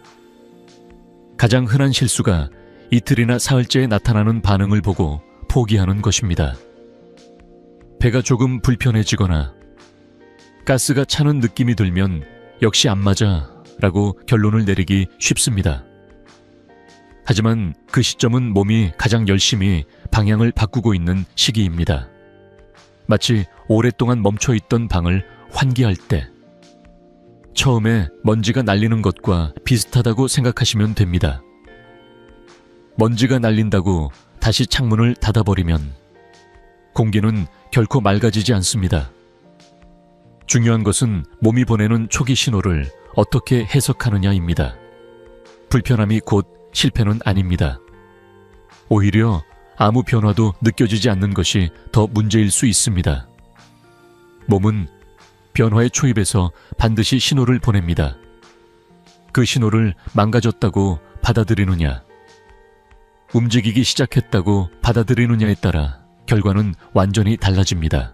가장 흔한 실수가 이틀이나 사흘째에 나타나는 반응을 보고 포기하는 것입니다. 배가 조금 불편해지거나 가스가 차는 느낌이 들면 역시 안 맞아 라고 결론을 내리기 쉽습니다. 하지만 그 시점은 몸이 가장 열심히 방향을 바꾸고 있는 시기입니다. 마치 오랫동안 멈춰있던 방을 환기할 때 처음에 먼지가 날리는 것과 비슷하다고 생각하시면 됩니다. 먼지가 날린다고 다시 창문을 닫아버리면 공기는 결코 맑아지지 않습니다. 중요한 것은 몸이 보내는 초기 신호를 어떻게 해석하느냐입니다. 불편함이 곧 실패는 아닙니다. 오히려 아무 변화도 느껴지지 않는 것이 더 문제일 수 있습니다. 몸은 변화의 초입에서 반드시 신호를 보냅니다. 그 신호를 망가졌다고 받아들이느냐, 움직이기 시작했다고 받아들이느냐에 따라 결과는 완전히 달라집니다.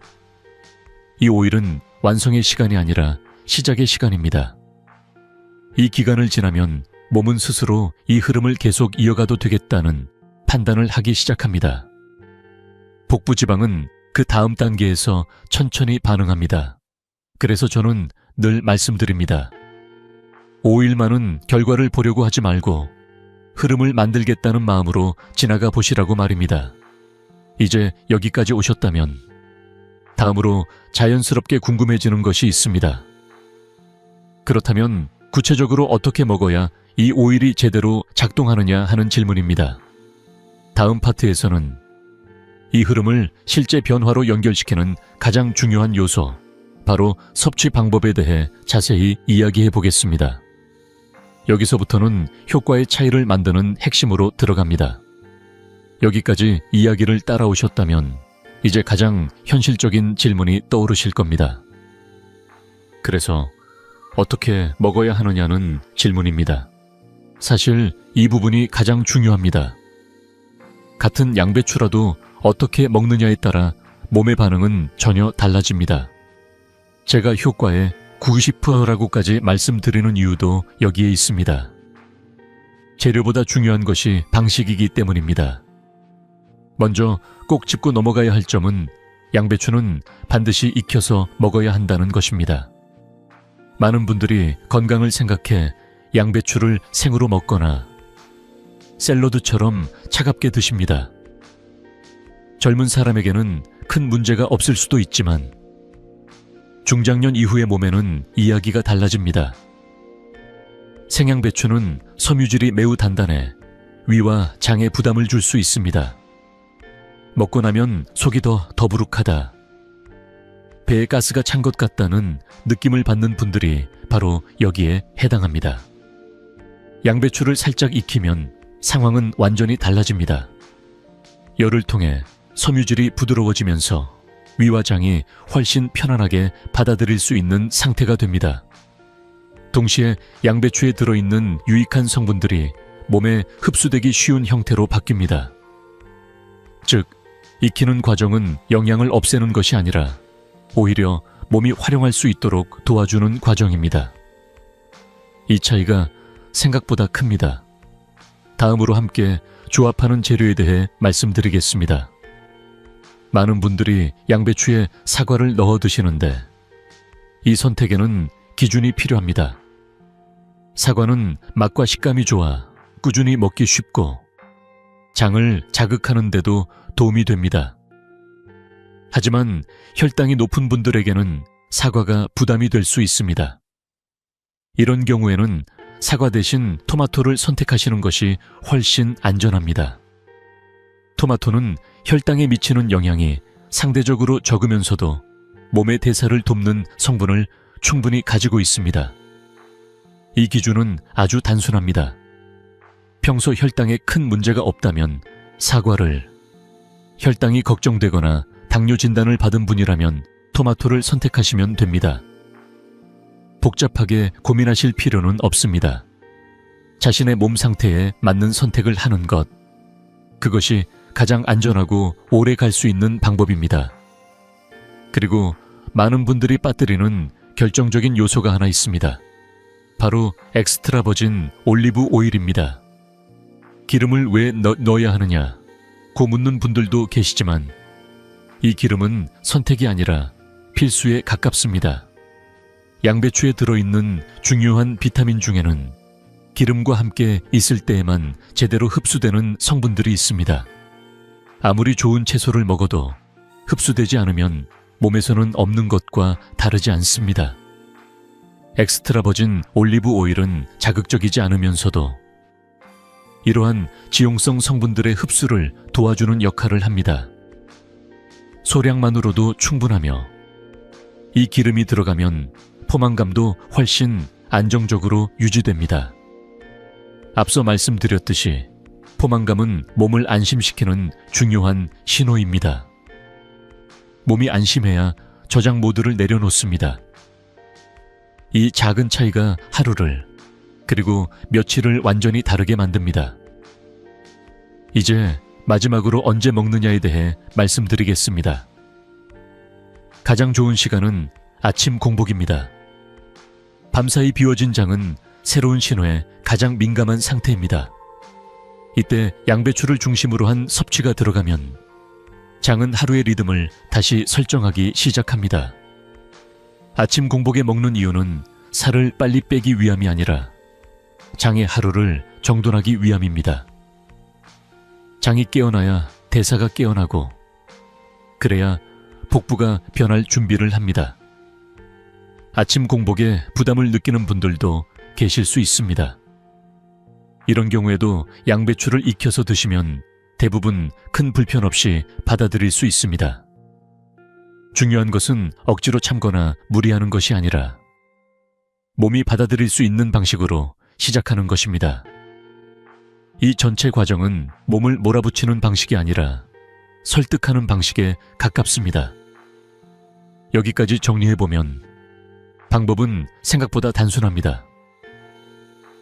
이 5일은 완성의 시간이 아니라 시작의 시간입니다. 이 기간을 지나면 몸은 스스로 이 흐름을 계속 이어가도 되겠다는 판단을 하기 시작합니다. 복부 지방은 그 다음 단계에서 천천히 반응합니다. 그래서 저는 늘 말씀드립니다. 5일만은 결과를 보려고 하지 말고 흐름을 만들겠다는 마음으로 지나가 보시라고 말입니다. 이제 여기까지 오셨다면 다음으로 자연스럽게 궁금해지는 것이 있습니다. 그렇다면 구체적으로 어떻게 먹어야 이 5일이 제대로 작동하느냐 하는 질문입니다. 다음 파트에서는 이 흐름을 실제 변화로 연결시키는 가장 중요한 요소, 바로 섭취 방법에 대해 자세히 이야기해 보겠습니다. 여기서부터는 효과의 차이를 만드는 핵심으로 들어갑니다. 여기까지 이야기를 따라오셨다면 이제 가장 현실적인 질문이 떠오르실 겁니다. 그래서 어떻게 먹어야 하느냐는 질문입니다. 사실 이 부분이 가장 중요합니다. 같은 양배추라도 어떻게 먹느냐에 따라 몸의 반응은 전혀 달라집니다. 제가 효과에 90%라고까지 말씀드리는 이유도 여기에 있습니다. 재료보다 중요한 것이 방식이기 때문입니다. 먼저 꼭 짚고 넘어가야 할 점은 양배추는 반드시 익혀서 먹어야 한다는 것입니다. 많은 분들이 건강을 생각해 양배추를 생으로 먹거나 샐러드처럼 차갑게 드십니다. 젊은 사람에게는 큰 문제가 없을 수도 있지만 중장년 이후의 몸에는 이야기가 달라집니다. 생양배추는 섬유질이 매우 단단해 위와 장에 부담을 줄 수 있습니다. 먹고 나면 속이 더 더부룩하다, 배에 가스가 찬 것 같다는 느낌을 받는 분들이 바로 여기에 해당합니다. 양배추를 살짝 익히면 상황은 완전히 달라집니다. 열을 통해 섬유질이 부드러워지면서 위와 장이 훨씬 편안하게 받아들일 수 있는 상태가 됩니다. 동시에 양배추에 들어있는 유익한 성분들이 몸에 흡수되기 쉬운 형태로 바뀝니다. 즉, 익히는 과정은 영양을 없애는 것이 아니라 오히려 몸이 활용할 수 있도록 도와주는 과정입니다. 이 차이가 생각보다 큽니다. 다음으로 함께 조합하는 재료에 대해 말씀드리겠습니다. 많은 분들이 양배추에 사과를 넣어 드시는데 이 선택에는 기준이 필요합니다. 사과는 맛과 식감이 좋아 꾸준히 먹기 쉽고 장을 자극하는 데도 도움이 됩니다. 하지만 혈당이 높은 분들에게는 사과가 부담이 될 수 있습니다. 이런 경우에는 사과 대신 토마토를 선택하시는 것이 훨씬 안전합니다. 토마토는 혈당에 미치는 영향이 상대적으로 적으면서도 몸의 대사를 돕는 성분을 충분히 가지고 있습니다. 이 기준은 아주 단순합니다. 평소 혈당에 큰 문제가 없다면 사과를, 혈당이 걱정되거나 당뇨 진단을 받은 분이라면 토마토를 선택하시면 됩니다. 복잡하게 고민하실 필요는 없습니다. 자신의 몸 상태에 맞는 선택을 하는 것, 그것이 가장 안전하고 오래 갈 수 있는 방법입니다. 그리고 많은 분들이 빠뜨리는 결정적인 요소가 하나 있습니다. 바로 엑스트라 버진 올리브 오일입니다. 기름을 왜 넣어야 하느냐 고 묻는 분들도 계시지만 이 기름은 선택이 아니라 필수에 가깝습니다. 양배추에 들어있는 중요한 비타민 중에는 기름과 함께 있을 때에만 제대로 흡수되는 성분들이 있습니다. 아무리 좋은 채소를 먹어도 흡수되지 않으면 몸에서는 없는 것과 다르지 않습니다. 엑스트라 버진 올리브 오일은 자극적이지 않으면서도 이러한 지용성 성분들의 흡수를 도와주는 역할을 합니다. 소량만으로도 충분하며 이 기름이 들어가면 포만감도 훨씬 안정적으로 유지됩니다. 앞서 말씀드렸듯이 포만감은 몸을 안심시키는 중요한 신호입니다. 몸이 안심해야 저장 모드를 내려놓습니다. 이 작은 차이가 하루를 그리고 며칠을 완전히 다르게 만듭니다. 이제 마지막으로 언제 먹느냐에 대해 말씀드리겠습니다. 가장 좋은 시간은 아침 공복입니다. 밤사이 비워진 장은 새로운 신호에 가장 민감한 상태입니다. 이때 양배추를 중심으로 한 섭취가 들어가면 장은 하루의 리듬을 다시 설정하기 시작합니다. 아침 공복에 먹는 이유는 살을 빨리 빼기 위함이 아니라 장의 하루를 정돈하기 위함입니다. 장이 깨어나야 대사가 깨어나고 그래야 복부가 변할 준비를 합니다. 아침 공복에 부담을 느끼는 분들도 계실 수 있습니다. 이런 경우에도 양배추를 익혀서 드시면 대부분 큰 불편 없이 받아들일 수 있습니다. 중요한 것은 억지로 참거나 무리하는 것이 아니라 몸이 받아들일 수 있는 방식으로 시작하는 것입니다. 이 전체 과정은 몸을 몰아붙이는 방식이 아니라 설득하는 방식에 가깝습니다. 여기까지 정리해보면 방법은 생각보다 단순합니다.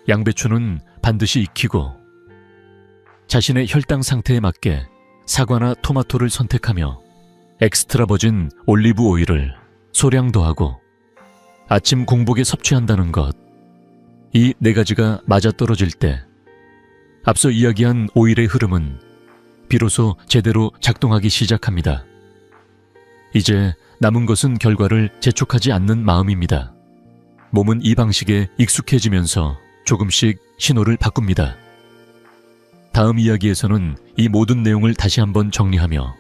양배추는 반드시 익히고 자신의 혈당 상태에 맞게 사과나 토마토를 선택하며 엑스트라 버진 올리브 오일을 소량 더하고 아침 공복에 섭취한다는 것, 이 네 가지가 맞아떨어질 때 앞서 이야기한 오일의 흐름은 비로소 제대로 작동하기 시작합니다. 이제 남은 것은 결과를 재촉하지 않는 마음입니다. 몸은 이 방식에 익숙해지면서 조금씩 신호를 바꿉니다. 다음 이야기에서는 이 모든 내용을 다시 한번 정리하며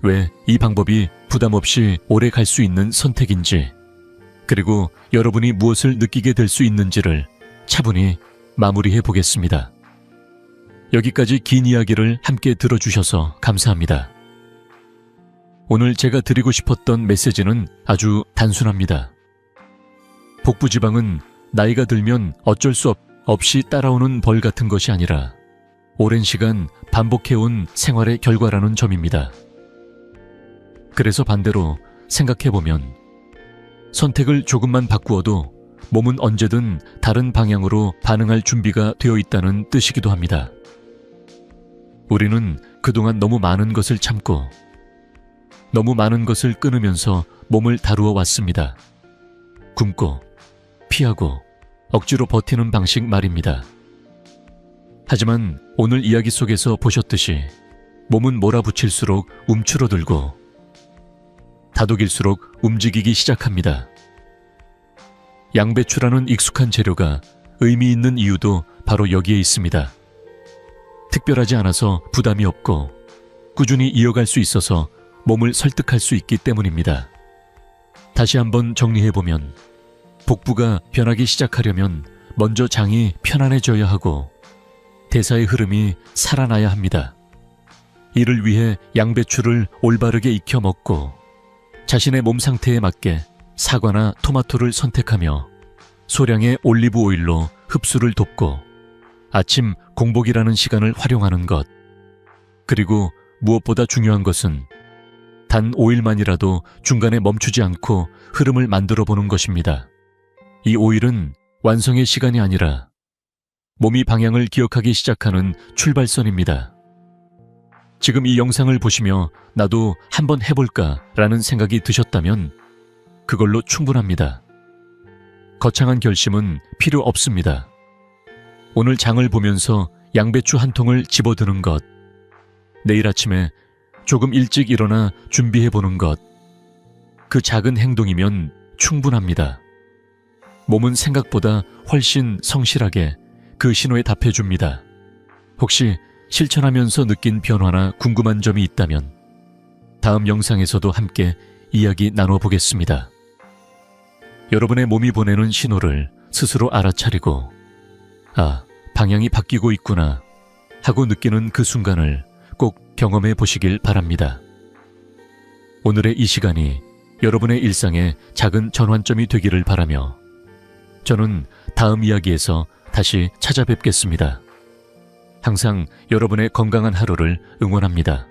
왜 이 방법이 부담 없이 오래 갈 수 있는 선택인지, 그리고 여러분이 무엇을 느끼게 될 수 있는지를 차분히 마무리해 보겠습니다. 여기까지 긴 이야기를 함께 들어주셔서 감사합니다. 오늘 제가 드리고 싶었던 메시지는 아주 단순합니다. 복부지방은 나이가 들면 어쩔 수 없이 따라오는 벌 같은 것이 아니라 오랜 시간 반복해온 생활의 결과라는 점입니다. 그래서 반대로 생각해보면 선택을 조금만 바꾸어도 몸은 언제든 다른 방향으로 반응할 준비가 되어 있다는 뜻이기도 합니다. 우리는 그동안 너무 많은 것을 참고 너무 많은 것을 끊으면서 몸을 다루어 왔습니다. 굶고 피하고 억지로 버티는 방식 말입니다. 하지만 오늘 이야기 속에서 보셨듯이 몸은 몰아붙일수록 움츠러들고 다독일수록 움직이기 시작합니다. 양배추라는 익숙한 재료가 의미 있는 이유도 바로 여기에 있습니다. 특별하지 않아서 부담이 없고 꾸준히 이어갈 수 있어서 몸을 설득할 수 있기 때문입니다. 다시 한번 정리해보면 복부가 변하기 시작하려면 먼저 장이 편안해져야 하고 대사의 흐름이 살아나야 합니다. 이를 위해 양배추를 올바르게 익혀 먹고 자신의 몸 상태에 맞게 사과나 토마토를 선택하며 소량의 올리브 오일로 흡수를 돕고 아침 공복이라는 시간을 활용하는 것, 그리고 무엇보다 중요한 것은 단 5일만이라도 중간에 멈추지 않고 흐름을 만들어 보는 것입니다. 이 5일은 완성의 시간이 아니라 몸이 방향을 기억하기 시작하는 출발선입니다. 지금 이 영상을 보시며 나도 한번 해볼까 라는 생각이 드셨다면 그걸로 충분합니다. 거창한 결심은 필요 없습니다. 오늘 장을 보면서 양배추 한 통을 집어드는 것, 내일 아침에 조금 일찍 일어나 준비해보는 것, 그 작은 행동이면 충분합니다. 몸은 생각보다 훨씬 성실하게 그 신호에 답해줍니다. 혹시 실천하면서 느낀 변화나 궁금한 점이 있다면 다음 영상에서도 함께 이야기 나눠보겠습니다. 여러분의 몸이 보내는 신호를 스스로 알아차리고 방향이 바뀌고 있구나 하고 느끼는 그 순간을 꼭 경험해 보시길 바랍니다. 오늘의 이 시간이 여러분의 일상에 작은 전환점이 되기를 바라며 저는 다음 이야기에서 다시 찾아뵙겠습니다. 항상 여러분의 건강한 하루를 응원합니다.